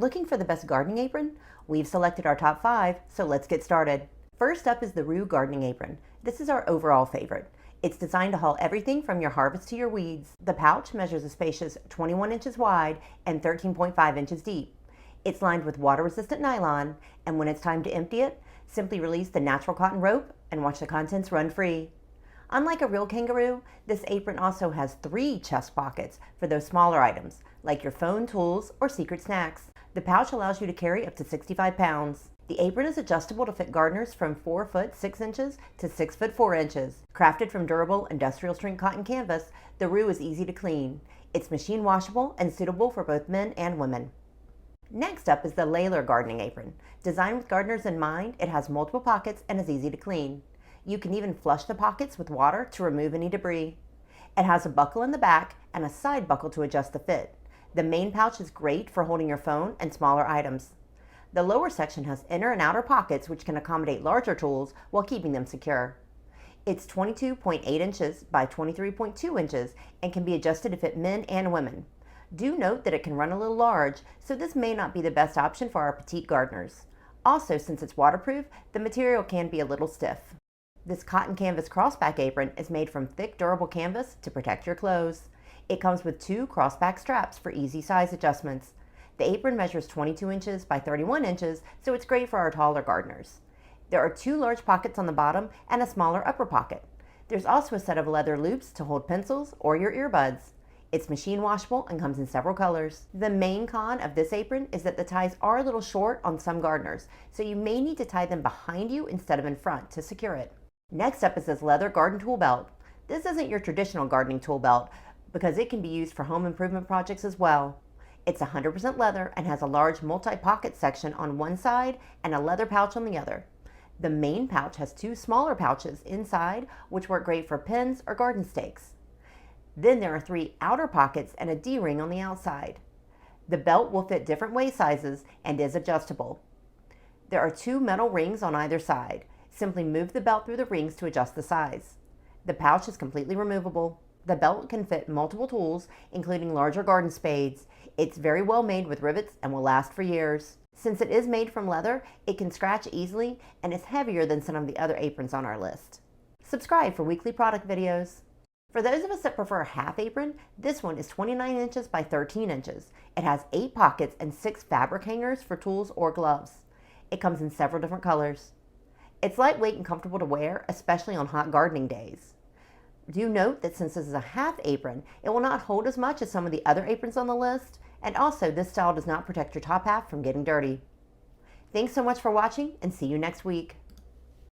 Looking for the best gardening apron? We've selected our top 5, so let's get started. First up is the Roo Gardening Apron. This is our overall favorite. It's designed to haul everything from your harvest to your weeds. The pouch measures a spacious 21 inches wide and 13.5 inches deep. It's lined with water-resistant nylon, and when it's time to empty it, simply release the natural cotton rope and watch the contents run free. Unlike a real kangaroo, this apron also has 3 chest pockets for those smaller items, like your phone, tools, or secret snacks. The pouch allows you to carry up to 65 pounds. The apron is adjustable to fit gardeners from 4 foot 6 inches to 6 foot 4 inches. Crafted from durable industrial strength cotton canvas, the Roo is easy to clean. It's machine washable and suitable for both men and women. Next up is the Layler Gardening Apron. Designed with gardeners in mind, it has multiple pockets and is easy to clean. You can even flush the pockets with water to remove any debris. It has a buckle in the back and a side buckle to adjust the fit. The main pouch is great for holding your phone and smaller items. The lower section has inner and outer pockets which can accommodate larger tools while keeping them secure. It's 22.8 inches by 23.2 inches and can be adjusted to fit men and women. Do note that it can run a little large, so this may not be the best option for our petite gardeners. Also, since it's waterproof, the material can be a little stiff. This cotton canvas crossback apron is made from thick, durable canvas to protect your clothes. It comes with 2 crossback straps for easy size adjustments. The apron measures 22 inches by 31 inches, so it's great for our taller gardeners. There are 2 large pockets on the bottom and a smaller upper pocket. There's also a set of leather loops to hold pencils or your earbuds. It's machine washable and comes in several colors. The main con of this apron is that the ties are a little short on some gardeners, so you may need to tie them behind you instead of in front to secure it. Next up is this leather garden tool belt. This isn't your traditional gardening tool belt because it can be used for home improvement projects as well. It's 100% leather and has a large multi-pocket section on one side and a leather pouch on the other. The main pouch has 2 smaller pouches inside which work great for pins or garden stakes. Then there are 3 outer pockets and a D-ring on the outside. The belt will fit different waist sizes and is adjustable. There are 2 metal rings on either side. Simply move the belt through the rings to adjust the size. The pouch is completely removable. The belt can fit multiple tools, including larger garden spades. It's very well made with rivets and will last for years. Since it is made from leather, it can scratch easily and is heavier than some of the other aprons on our list. Subscribe for weekly product videos. For those of us that prefer a half apron, this one is 29 inches by 13 inches. It has 8 pockets and 6 fabric hangers for tools or gloves. It comes in several different colors. It's lightweight and comfortable to wear, especially on hot gardening days. Do note that since this is a half apron, it will not hold as much as some of the other aprons on the list, and also this style does not protect your top half from getting dirty. Thanks so much for watching, and see you next week.